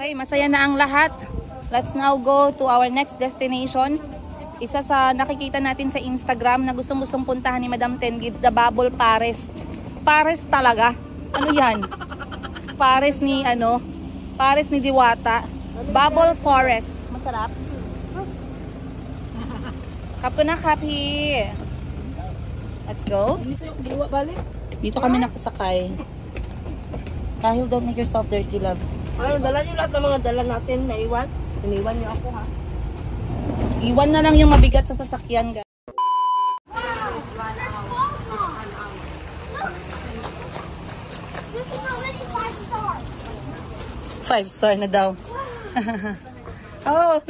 Okay, masaya na ang lahat. Let's now go to our next destination. Isa sa nakikita natin sa Instagram na gustong-gustong puntahan ni Madam Ten Gibbs, the Bubble Forest. Forest talaga. Ano yan? Forest ni Forest ni Diwata. Bubble Forest. Masarap. Kap ko na, Kapi. Let's go. Dito kami nakasakay. Kahil don't make yourself dirty, love. Ay, dala niyo lahat ng mga dala natin na iwan. Iniwan niyo ako, ha? Iwan na lang yung mabigat sa sasakyan, guys. This is already 5-star. 5-star na daw. Oh,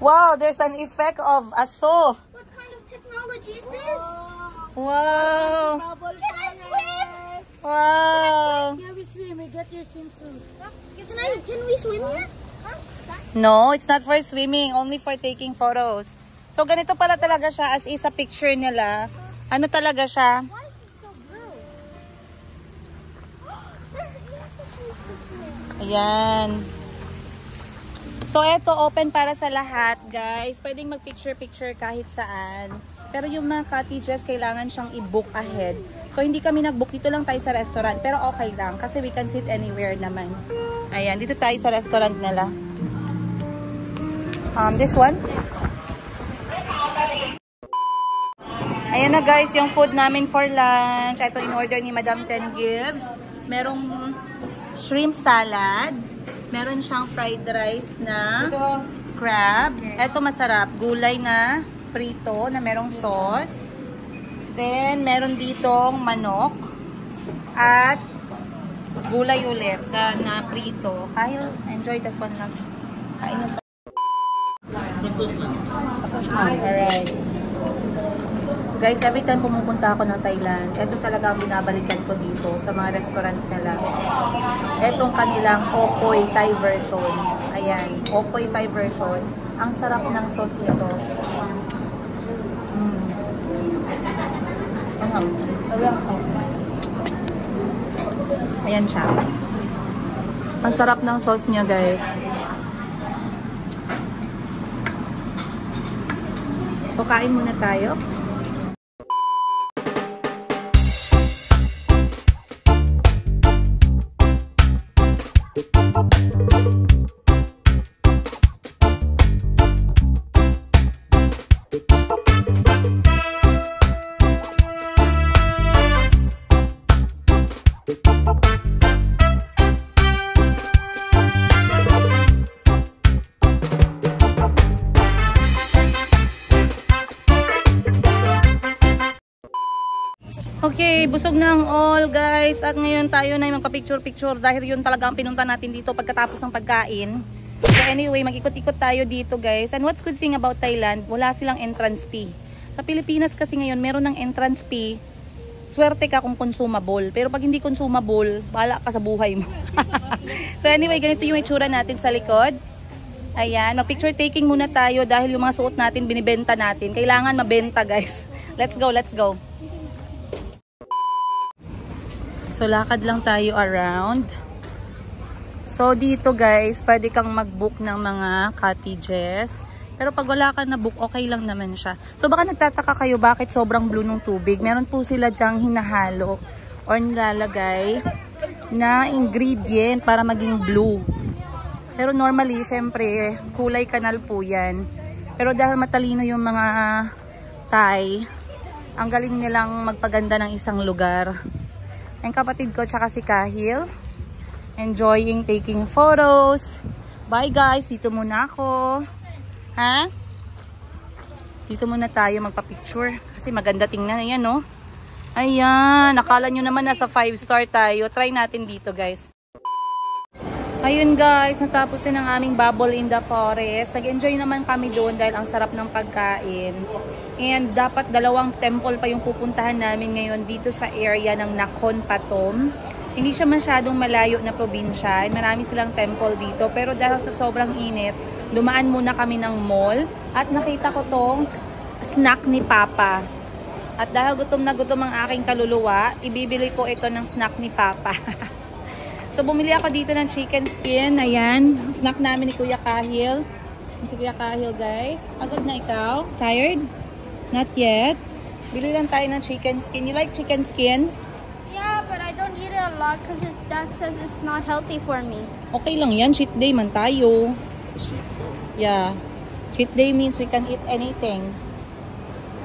wow, there's an effect of aso. What kind of technology is this? Wow. Can I swim? Wow. Yeah, we swim. We get your swimsuit. Can we swim here? No, it's not for swimming, only for taking photos. So ganito pala talaga siya as is a picture nila. Ano talaga siya? Why is it so blue? Ayan. So eto open para sa lahat, guys. Pwedeng mag-picture-picture kahit saan. Pero yung mga cottages kailangan siyang i-book ahead. So hindi kami nag-book, dito lang tayo sa restaurant. Pero okay lang kasi we can sit anywhere naman. Ayan, dito tayo sa restaurant nila. This one. Ayan na guys, yung food namin for lunch. Ito in-order ni Madam Ten Gibbs. Merong shrimp salad. Meron siyang fried rice na crab. Ito masarap. Gulay na prito na merong sauce. Then, meron ditong manok. At gulay ulit na prito. Kyle, enjoy that one lang. Kain na tayo. Alright. Guys, every time pumupunta ako ng Thailand, ito talaga ang binabalikan ko dito sa mga restaurant nila. Etong kanilang Okoy Thai version. Ayan, Okoy Thai version. Ang sarap ng sauce nito. Ayan siya. Ang sarap ng sauce niya, guys. So, kain muna tayo. Okay, busog na ang all guys. At ngayon tayo na yung magpa-picture-picture dahil yun talaga ang pinunta natin dito pagkatapos ng pagkain. So anyway, mag-ikot-ikot tayo dito guys. And what's good thing about Thailand, wala silang entrance fee. Sa Pilipinas kasi ngayon, meron ng entrance fee. Swerte ka kung consumable. Pero pag hindi consumable, bahala ka sa buhay mo. So anyway, ganito yung itsura natin sa likod. Ayan, mag-picture taking muna tayo dahil yung mga suot natin, binibenta natin. Kailangan mabenta guys. Let's go, let's go. So, lakad lang tayo around. So, dito guys, pwede kang mag-book ng mga cottages. Pero pag wala ka na book, okay lang naman siya. So, baka nagtataka kayo bakit sobrang blue ng tubig. Meron po sila dyang hinahalo or nilalagay na ingredient para maging blue. Pero normally, syempre, kulay kanal po yan. Pero dahil matalino yung mga Thai, ang galing nilang magpaganda ng isang lugar. Ang kapatid ko tsaka si Kahil enjoying taking photos. Bye guys, dito muna ako. Ha? Dito muna tayo magpa-picture kasi maganda tingnan. Ayan no. Ayan, nakala nyo naman nasa 5-star tayo. Try natin dito guys. Ayun guys, natapos din ang aming Bubble in the Forest. Nag-enjoy naman kami doon dahil ang sarap ng pagkain. And dapat 2 temple pa yung pupuntahan namin ngayon dito sa area ng Nakhon Pathom. Hindi siya masyadong malayo na probinsya. Marami silang temple dito. Pero dahil sa sobrang init, dumaan muna kami ng mall. At nakita ko tong snack ni Papa. At dahil gutom na gutom ang aking kaluluwa, ibibili ko ito ng snack ni Papa. So, bumili ako dito ng chicken skin. Ayan. Snack namin ni Kuya Kahil. Si Kuya Kahil, guys. Agad na ikaw? Tired? Not yet. Bili lang tayo ng chicken skin. You like chicken skin? Yeah, but I don't eat it a lot because Dad says it's not healthy for me. Okay lang yan. Cheat day man tayo. Yeah. Cheat day means we can eat anything.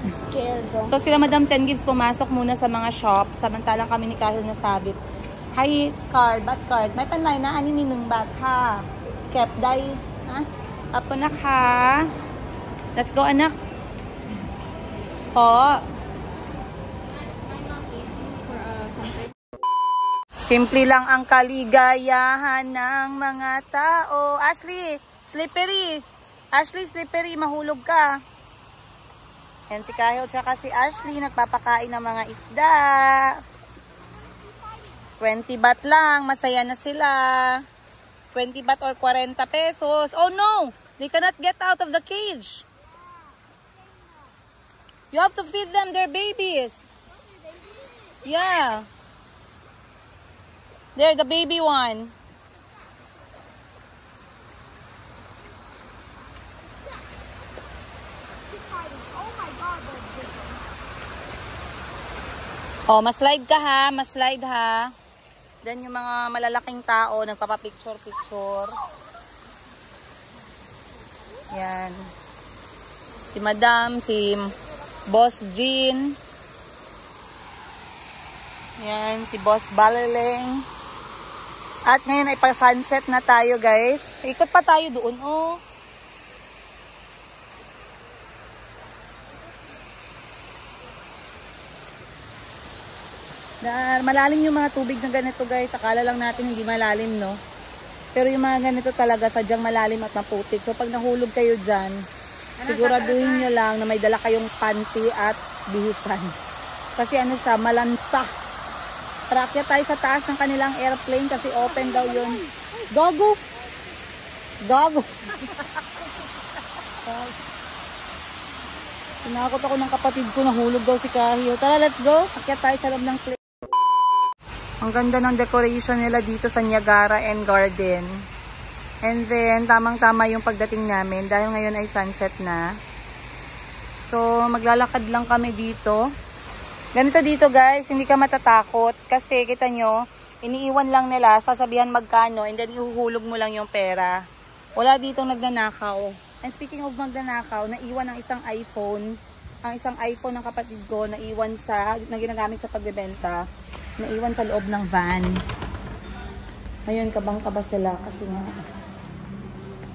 I'm scared though. So, sila Madam 10 Gives pumasok muna sa mga shop. Samantalang kami ni Kahil nasabit. Hi, card. Bat card. May panlay na. Ani minung bat ha. Kep day. Ha? Apo nak ha. Let's go, anak. Po. Simple lang ang kaligayahan ng mga tao. Ashley, slippery. Ashley, slippery. Mahulog ka. Yan si Kahil tsaka si Ashley. Nagpapakain ng mga isda. 20 baht lang. Masaya na sila. 20 baht or 40 pesos. Oh no! They cannot get out of the cage. You have to feed them their babies. Yeah. There, the baby one. Oh, mas-slide ka ha. Mas-slide ha. Then yung mga malalaking tao, nagpapapicture-picture. Yan. Si Madam, si Boss Jean. Yan, si Boss Baleleng. At ngayon ay pa-sunset na tayo, guys. Ikot pa tayo doon, oh. Malalim yung mga tubig na ganito, guys. Akala lang natin hindi malalim, no? Pero yung mga ganito talaga, sadyang malalim at maputik. So, pag nahulog kayo dyan, siguraduhin nyo lang na may dala kayong panty at bihisan. Kasi ano siya, malansa. Tarakyat tayo sa taas ng kanilang airplane kasi open daw yun. Gago! Gago! Tinakot ako ng kapatid ko, nahulog daw si Kahil. Tara, let's go! Akyat tayo sa loob ng plane. Ang ganda ng decoration nila dito sa Niagara and Garden. And then, tamang-tama yung pagdating namin dahil ngayon ay sunset na. So, maglalakad lang kami dito. Ganito dito guys, hindi ka matatakot kasi kita nyo, iniiwan lang nila, sasabihan magkano and then ihuhulog mo lang yung pera. Wala ditong nagnanakaw. And speaking of magnanakaw, naiwan ang isang iPhone. Ang isang iPhone ng kapatid ko na ginagamit sa pagbebenta. Naiwan sa loob ng van. Ngayon, kabang-kaba sila kasi nga,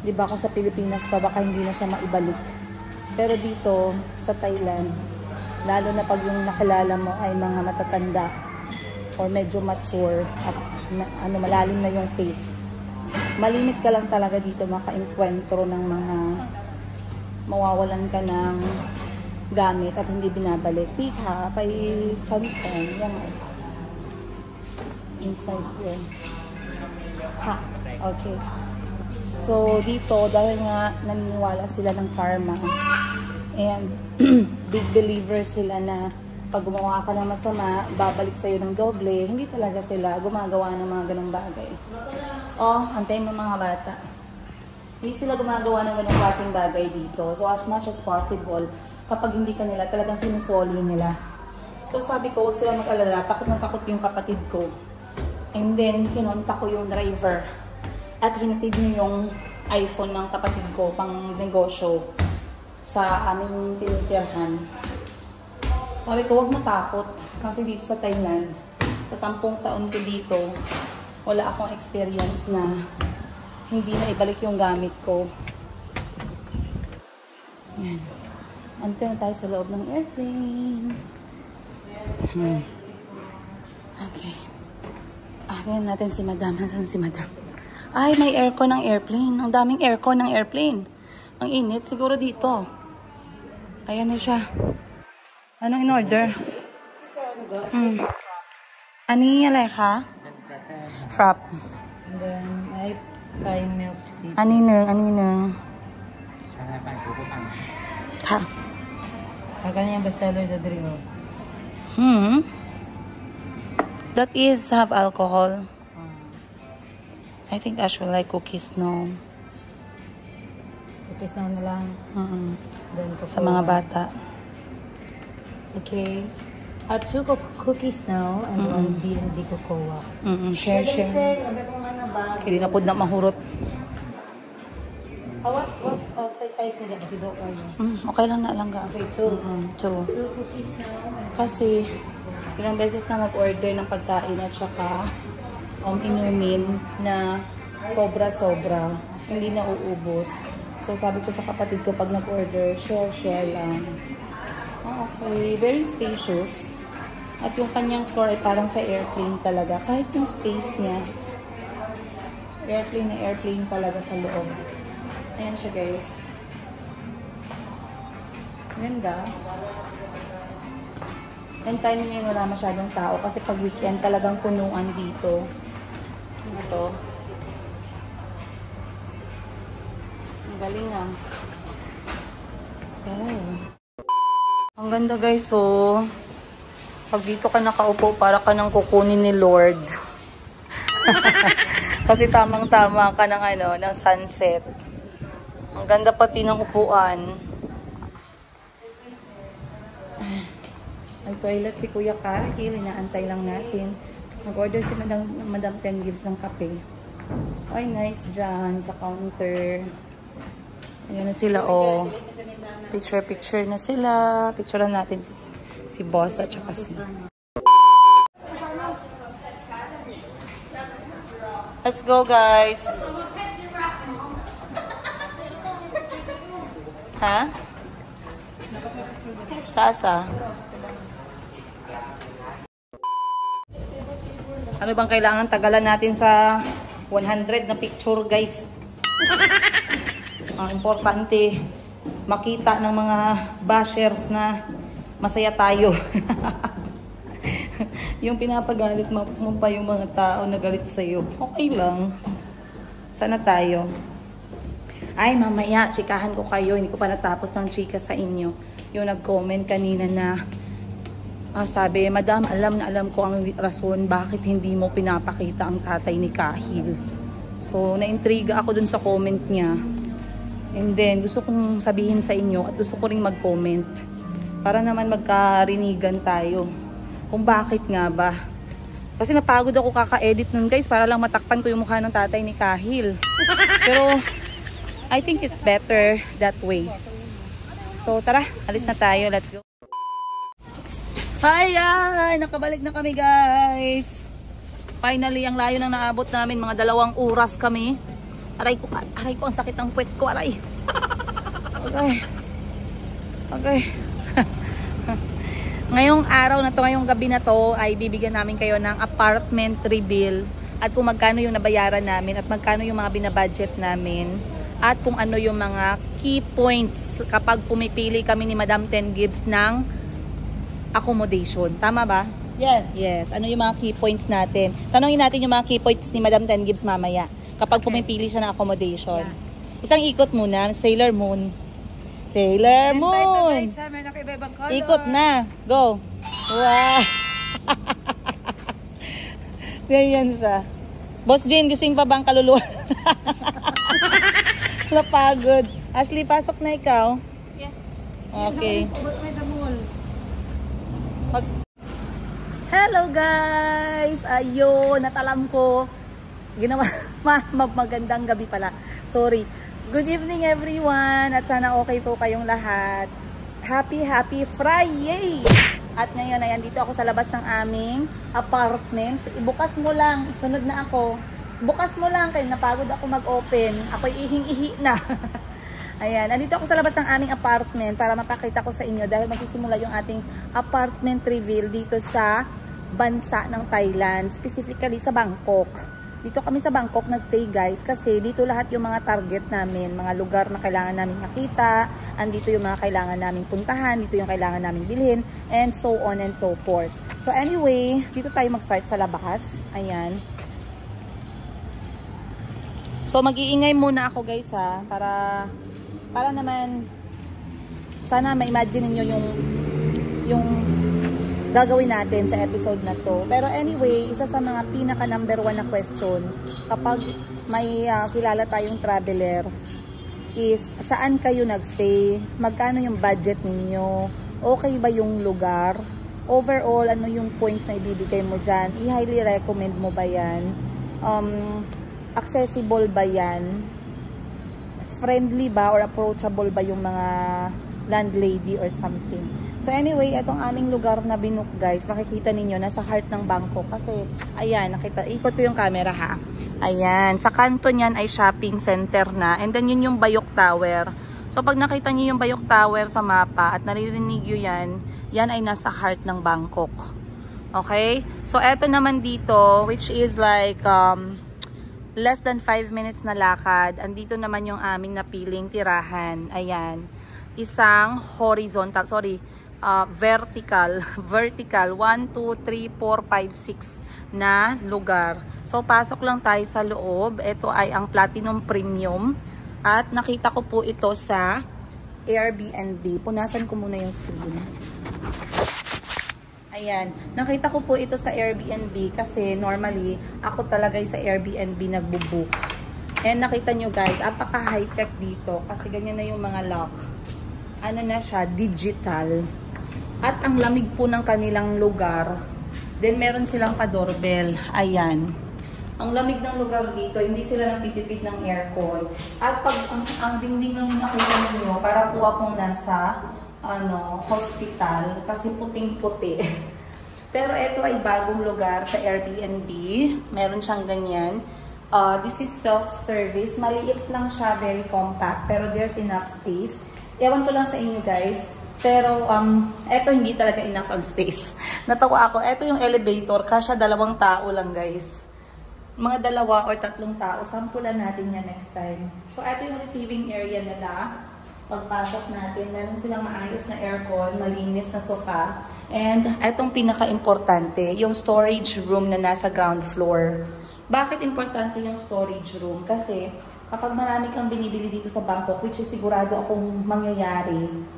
di ba kung sa Pilipinas pa, baka hindi na siya maibalik. Pero dito, sa Thailand, lalo na pag yung nakilala mo ay mga matatanda or medyo mature at malalim na yung faith. Malimit ka lang talaga dito maka-enkwentro ng mga mawawalan ka ng gamit at hindi binabalik. Pika, pay chance time. Yan ay. Inside here. Ha. Okay. So, dito, dahil nga naniniwala sila ng karma and big believers sila na pag gumawa ka ng masama, babalik sa'yo ng doble, hindi talaga sila gumagawa ng mga ganong bagay. Oh, antay mo mga bata. Hindi sila gumagawa ng ganong klaseng bagay dito. So, as much as possible, kapag hindi ka nila, talagang sinusoli nila. So, sabi ko, huwag sila mag-alala. Takot na takot yung kapatid ko. And then, kinonta ko yung driver. At hinatid niya yung iPhone ng kapatid ko pang negosyo sa aming tinitirhan. Sabi ko, huwag matakot. Kasi dito sa Thailand, sa 10 taon ko dito, wala akong experience na hindi na ibalik yung gamit ko. Yan. Antay na tayo sa loob ng airplane. Okay. Tingnan natin si Madam. Saan si Madam? Ay, may aircon ng airplane. Ang daming aircon ng airplane. Ang init. Siguro dito. Ayan na siya. Anong in-order? Ani alay ka? Frap. And then, I Thai milk tea. Ani nung. Ha? Kaya yung bestseller na drill. That is have alcohol. I think Ash will like cookies, no? Cookies na lang. Then Sa mga bata. Okay. 2 cookies now and 1 B&B cocoa. Share. Kili na po na mahurot. What size nila? Kasi daw kayo. Okay lang na lang ga. Okay, 2. 2. 2 cookies now. Kasi, ilang beses na nag-order ng pagkain at saka inumin na sobra-sobra. Hindi na uubos. So, sabi ko sa kapatid ko pag nag-order, share lang. Okay. Very spacious. At yung kanyang floor ay parang sa airplane talaga. Kahit yung space niya, airplane talaga sa loob. Ayan siya, guys. Ganda. And time ngayon wala masyadong tao kasi pag weekend talagang punuan dito. Ito. Ang galing ah. Oh. Ang ganda guys, oh. Pag dito ka nakaupo, para ka nang kukunin ni Lord. Kasi tamang-tama ka ng sunset. Ang ganda pati ng upuan. May toilet si Kuya Kahil. Inaantay lang natin. Nag-order si Madam 10 Gives ng kape. Ay, nice dyan sa counter. Ayan na sila, oh. Picture na sila. Picturean natin si boss at saka si... Let's go, guys. Ha? Sasa? Ano bang kailangan tagalan natin sa 100 na picture, guys? Ang importante, makita ng mga bashers na masaya tayo. Yung pinapagalit mo pa yung mga tao na galit sa'yo. Okay lang. Sana tayo. Ay, mamaya, chikahan ko kayo. Hindi ko pa natapos ng chika sa inyo. Yung nag-comment kanina na sabi, Madam, alam ko ang rason bakit hindi mo pinapakita ang tatay ni Kahil. So, naintriga ako dun sa comment niya. And then, gusto kong sabihin sa inyo at gusto ko ring mag-comment para naman magkarinigan tayo kung bakit nga ba. Kasi napagod ako kaka-edit nun, guys, para lang matakpan ko yung mukha ng tatay ni Kahil. Pero, I think it's better that way. So, tara, alis na tayo. Let's go. Hi! Nakabalik na kami, guys. Finally, ang layo nang naabot namin. Mga 2 oras kami. Aray ko, ang sakit ng puwet ko. Aray. Okay. Ngayong araw na to, ngayong gabi na to, ay bibigyan namin kayo ng apartment reveal. At kung magkano yung nabayaran namin. At magkano yung mga binabudget namin. At kung ano yung mga key points kapag pumipili kami ni Madam 10 Gives ng accommodation. Tama ba? Yes. Yes. Ano yung mga key points natin? Tanongin natin yung mga key points ni Madam 10 Gives mamaya kapag pumipili siya ng accommodation. Yes. Isang ikot muna. Sailor Moon. Sailor Moon! Ikot na. Go. Wow! Ganyan siya. Boss Jane, gising pa ba ang kaluluwa? Napagod. Ashley, pasok na ikaw. Yeah. Okay. Hello guys! Ayun, natalam ko. Ginawa, magandang gabi pala. Sorry. Good evening everyone at sana okay po kayong lahat. Happy Friday! At ngayon ay andito ako sa labas ng aming apartment. Ibukas mo lang. Sunod na ako. Bukas mo lang kayo, napagod ako mag-open. Ako'y ihing-ihi na. Ayan, andito ako sa labas ng aming apartment para mapakita ko sa inyo dahil magsisimula yung ating apartment reveal dito sa bansa ng Thailand, specifically sa Bangkok. Dito kami sa Bangkok nagstay guys kasi dito lahat yung mga target namin, mga lugar na kailangan namin makita, andito yung mga kailangan namin puntahan, dito yung kailangan namin bilhin, and so on and so forth. So anyway, dito tayo mag-start sa labas. Ayan. So mag-iingay muna ako guys ha, para naman sana ma-imagine niyo yung gagawin natin sa episode na to. Pero anyway, isa sa mga pinaka number 1 na question kapag may kilala tayong traveler is saan kayo nagstay, magkano yung budget ninyo, okay ba yung lugar, overall ano yung points na ibibigay mo dyan, i-highly recommend mo ba yan, accessible ba yan, friendly ba or approachable ba yung mga landlady or something. So anyway, itong aming lugar na binook guys, makikita ninyo, nasa heart ng Bangkok. Kasi, ayan, nakita, ikot ko yung camera ha. Ayan, sa kanto niyan ay shopping center na. And then yun yung Bayok Tower. So pag nakita niyo yung Bayok Tower sa mapa at naririnig nyo yan, yan ay nasa heart ng Bangkok. Okay? So eto naman dito, which is like less than 5 minutes na lakad. Andito naman yung aming napiling tirahan. Ayan. Isang horizontal, vertical 1, 2, 3, 4, 5, 6 na lugar. So pasok lang tayo sa loob. Ito ay ang Platinum Premium at nakita ko po ito sa Airbnb. Punasan ko muna yung screen. Ayan, nakita ko po ito sa Airbnb kasi normally ako talaga sa Airbnb nagbo-book. And nakita nyo guys, apaka high-tech dito kasi ganyan na yung mga lock. Ano na siya, digital. At ang lamig po ng kanilang lugar. Then meron silang pa-doorbell. Ayan. Ang lamig ng lugar dito, hindi sila nagtitipid ng aircon. At pag ang dingding ng nakita ninyo, para po akong nasa hospital kasi puting-puti. Pero ito ay bagong lugar sa Airbnb. Meron siyang ganyan. This is self-service. Maliit lang siya, very compact. Pero there's enough space. Ewan ko lang sa inyo guys. Pero, eto hindi talaga enough ang space. Natawa ako. Eto yung elevator. Kasya 2 tao lang, guys. Mga 2 or 3 tao. Sampulan natin yan next time. So, eto yung receiving area nila. Pagpasok natin, meron silang maayos na aircon, malinis na sofa. And, etong pinaka-importante, yung storage room na nasa ground floor. Bakit importante yung storage room? Kasi, kapag marami kang binibili dito sa Bangkok, which is sigurado akong mangyayari,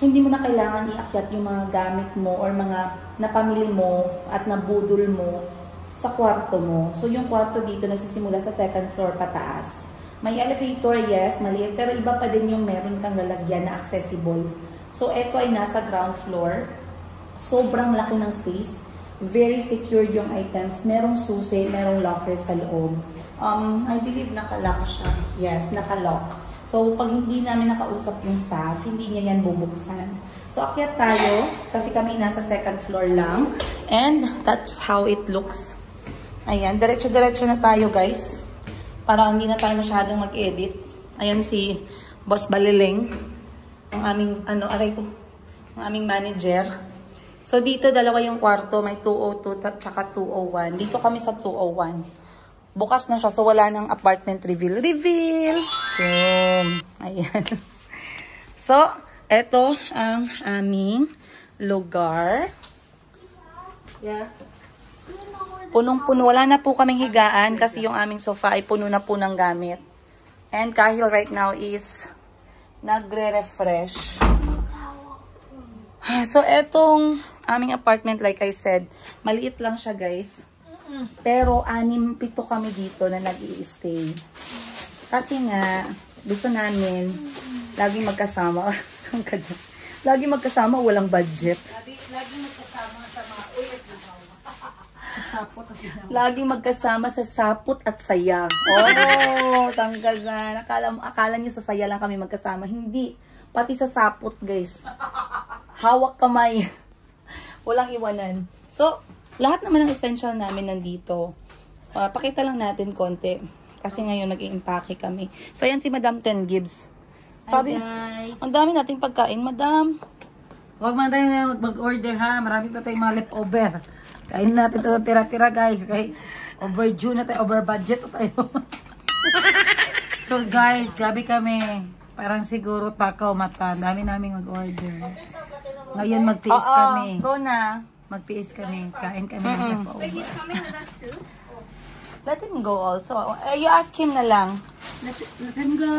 hindi mo na kailangan iakyat yung mga gamit mo or mga napamili mo at nabudol mo sa kwarto mo. So, yung kwarto dito nagsisimula sa 2nd floor pataas. May elevator, yes, maliit, pero iba pa din yung meron kang lalagyan na accessible. So, ito ay nasa ground floor. Sobrang laki ng space. Very secured yung items. Merong susi, merong locker sa loob. I believe naka-lock siya. Yes, naka-lock. So, pag hindi namin nakausap yung staff, hindi niya yan bubuksan. So, akyat tayo kasi kami nasa 2nd floor lang. And that's how it looks. Ayan, diretso-diretso na tayo guys. Para hindi na tayo masyadong mag-edit. Ayan si Boss Baliling. Ang aming, ang aming manager. So, dito 2 yung kwarto. May 202 at saka 201. Dito kami sa 201. Bukas na siya, so wala nang apartment reveal. Reveal! Boom! Ayan. So, eto ang aming lugar. Yeah. Punong-puno. Wala na po kaming higaan kasi yung aming sofa ay puno na po ng gamit. And Kahil right now is nagre-refresh. So, etong aming apartment, like I said, maliit lang siya guys. Pero 6-7 kami dito na nag-i-stay. Kasi nga, gusto namin lagi magkasama. Saan ka dyan? Lagi magkasama, walang budget. Lagi magkasama sa mga ulit na lagi magkasama sa sapot at saya. Oh, saan ka dyan? Akala nyo sa saya lang kami magkasama. Hindi. Pati sa sapot, guys. Hawak kamay. Walang iwanan. So, lahat naman ng essential namin nandito. Pakita lang natin konti. Kasi ngayon nag-i-impake kami. So, ayan si Madam Ten Gibbs. Sabi, ang dami nating pagkain, Madam. Huwag man tayo mag-order ha. Marami pa tayong mga leftover. Kain natin ito tira-tira guys. Kaya overdue na tayo, over budget na tayo. So guys, gabi kami. Parang siguro takaw mata. Dami namin mag-order. Ngayon magtiis kami. Go na. Magtiis kami. Kain kami ng leftover. Wait, he's coming with us too? Let him go also. You ask him na lang. Let him go.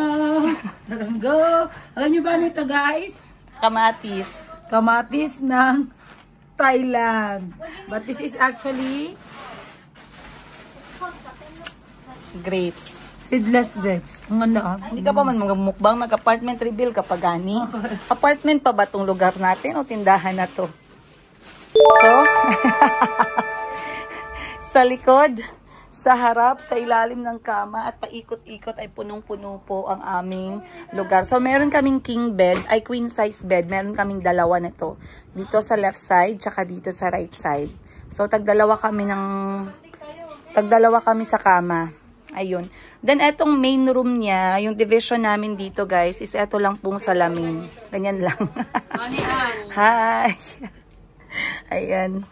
Let him go. Alam niyo ba nito guys? Kamatis. Kamatis ng Thailand. But this is actually grapes. Seedless grapes. Ang ganda ah. Hindi ka pa man magmukbang, mag-apartment reveal ka pa gani. Apartment pa ba tong lugar natin o tindahan na to? So, sa likod, sa harap, sa ilalim ng kama at paikot-ikot ay punong-puno po ang aming lugar. So, meron kaming king bed, ay queen size bed. Meron kaming dalawa nito. Dito sa left side, tsaka dito sa right side. So, tagdalawa kami sa kama. Ayun. Then, etong main room niya, yung division namin dito, guys, is eto lang pong salamin. Ganyan lang. Hi! Ayan.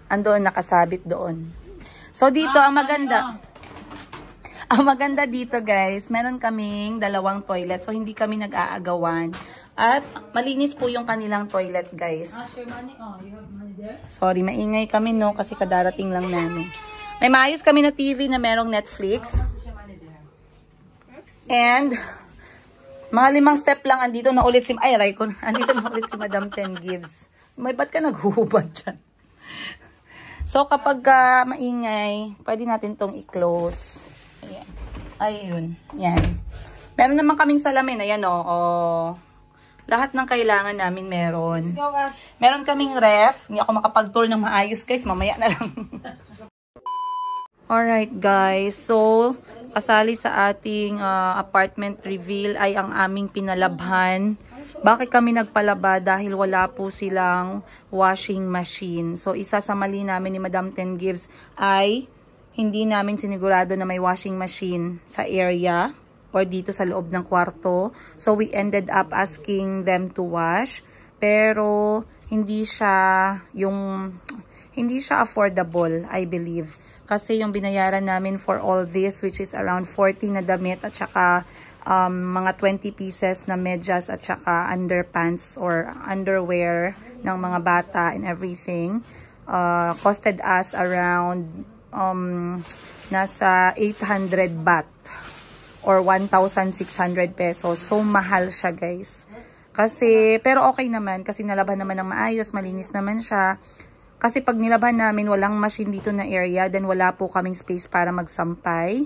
Andoon, nakasabit doon. So, dito, ang maganda dito, guys, meron kaming dalawang toilet. So, hindi kami nag-aagawan. At, malinis po yung kanilang toilet, guys. Sorry, maingay kami, no? Kasi kadarating lang namin. May maayos kami na TV na merong Netflix. And, mga 5 step lang, andito na ulit si Madam Ten Gives. May ba't ka naghuhubad dyan? So, kapag maingay, pwede natin tong i-close. Ayan. Ayun. Yan. Meron naman kaming salamin. Ayan, oh. Lahat ng kailangan namin meron. Meron kaming ref. Hindi ako makapag-tour ng maayos, guys. Mamaya na lang. Alright, guys. So, kasali sa ating apartment reveal ay ang aming pinalabhan. Bakit kami nagpalaba? Dahil wala po silang washing machine. So, isa sa mali namin ni Madam Ten Gives ay hindi namin sinigurado na may washing machine sa area or dito sa loob ng kwarto. So, we ended up asking them to wash. Pero, hindi siya affordable, I believe. Kasi yung binayaran namin for all this, which is around 40 na damit at saka mga 20 pieces na medyas at saka underpants or underwear ng mga bata and everything, costed us around nasa 800 baht or 1,600 pesos. So, mahal siya, guys. Kasi, pero okay naman kasi nalaban naman ng maayos, malinis naman siya. Kasi pag nilaban namin, walang machine dito na area, then wala po kaming space para magsampay.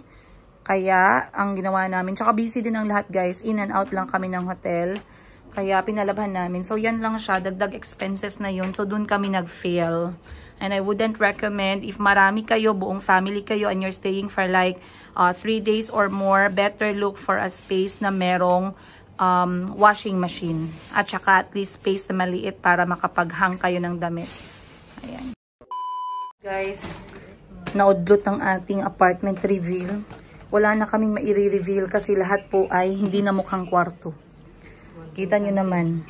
Kaya, ang ginawa namin, tsaka busy din ang lahat, guys. In and out lang kami ng hotel. Kaya, pinalabhan namin. So, yan lang siya. Dagdag expenses na yun. So, dun kami nag-fail. And I wouldn't recommend, if marami kayo, buong family kayo, and you're staying for like 3 days or more, better look for a space na merong washing machine. At saka at least space na maliit para makapaghang kayo ng damit. Ayan. Guys, naudlot ang ating apartment reveal. Wala na kaming maire-reveal kasi lahat po ay hindi na mukhang kwarto. Kita nyo naman.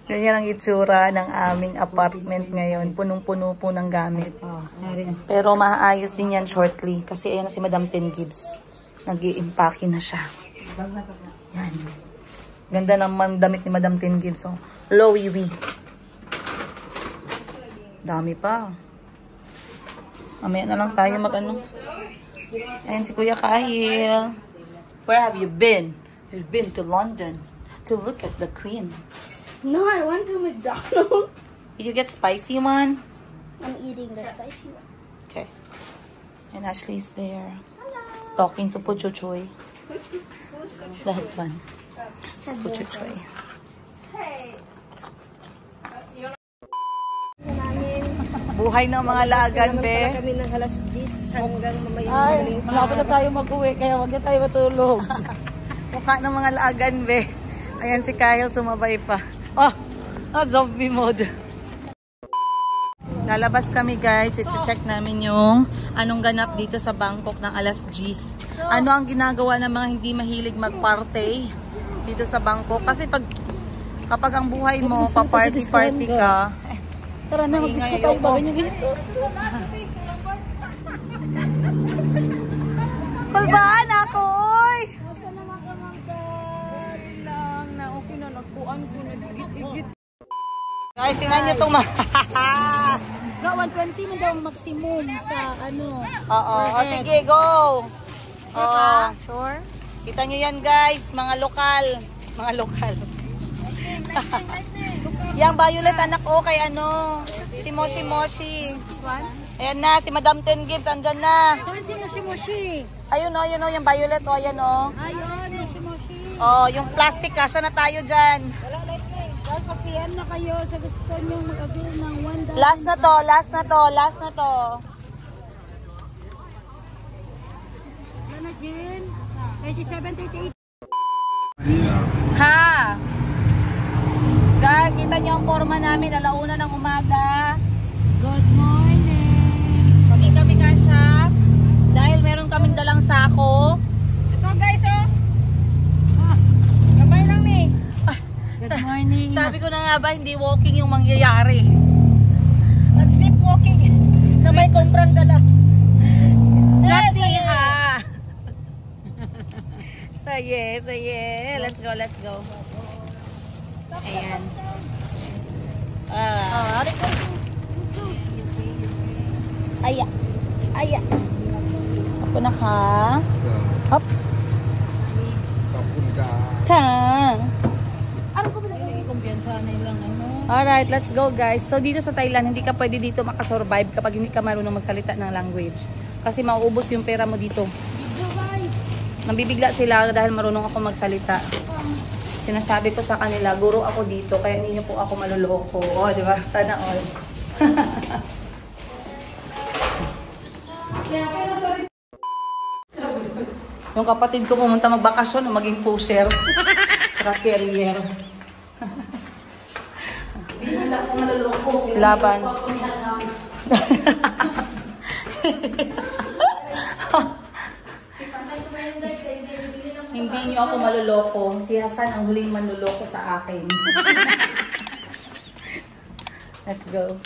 Ganyan ang itsura ng aming apartment ngayon. Punong-puno po ng gamit. Pero maayos din yan shortly. Kasi ayan na si Madam Ten Gives. Nag-i-impake na siya. Yan. Ganda naman damit ni Madam Ten Gives. So, low-wee. Dami pa. Mamaya na lang tayo mag-ano. Ayan si Kuya Kahil. Where have you been? You've been to London to look at the Queen. No, I went to McDonald's. Did you get spicy one? I'm eating the spicy one. Okay. And Ashley's there. Talking to Puchuchoy. That one. It's Puchuchoy. Buhay ng mga lagan, be. Kami ng alas 10 hanggang mamaya. Ay, malapit na tayo mag-uwi, kaya wag na tayo matulog. Mukha ng mga lagan, be. Ayan si Kyle, sumabay pa. Oh, zombie mode. Lalabas kami, guys. I-check namin yung anong ganap dito sa Bangkok ng alas 10. Ano ang ginagawa ng mga hindi mahilig mag-party dito sa Bangkok? Kasi kapag ang buhay mo, pa-party-party ka, Tara na, mag-disco tayo ba? Ganyan ganito. Kulbaan ako, oy! Basta naman ka Lang na okay na nagkuan ko nagigit-igit. Guys, tingnan nyo itong No, 120 man daw ang maximum sa ano. Oo, sige, go! Sure? Kita nyo yan, guys, mga lokal. Mga lokal. Yang violet anak ko kay ano, si Moshi Moshi. Ayan na, si Madam Ten Gibbs, andyan na. Saan si Moshi Moshi? Ayun o, yung violet o, ayan o. Ayun, Moshi Moshi. Oh, yung plastic, kasya na tayo dyan. Guys, pag-PM na kayo sa gusto nyo mag-avail ng $1. Last na to, last na to, last na to. Ano, Jen? 37, 38. Ha! Guys, kita niyo ang forma namin, alauna ng umaga. Good morning. Hindi kami kasya dahil meron kaming dalang sako. Ito guys, oh. Kamay lang ni. Good morning. Sabi ko na nga ba, hindi walking yung mangyayari. Sleepwalking. Sabay komprang dala. Just ha! Sige, sige. Let's go, let's go. Ayan. Aya. Aya. Ako na ka. Hop. Ka. Alright, let's go guys. So dito sa Thailand, hindi ka pwede dito makasurvive kapag hindi ka marunong magsalita ng language. Kasi mauubos yung pera mo dito. Nambibigla sila dahil marunong ako magsalita. Sinasabi ko sa kanila, guro ako dito, kaya hindi niyo po ako maluloko. O, di ba? Sana all. Yung kapatid ko pumunta magbakasyon, maging pusher. Tsaka carrier. Laban. Hindi niyo ako maluloko. Si Hasan ang huling manluloko sa akin. Let's go.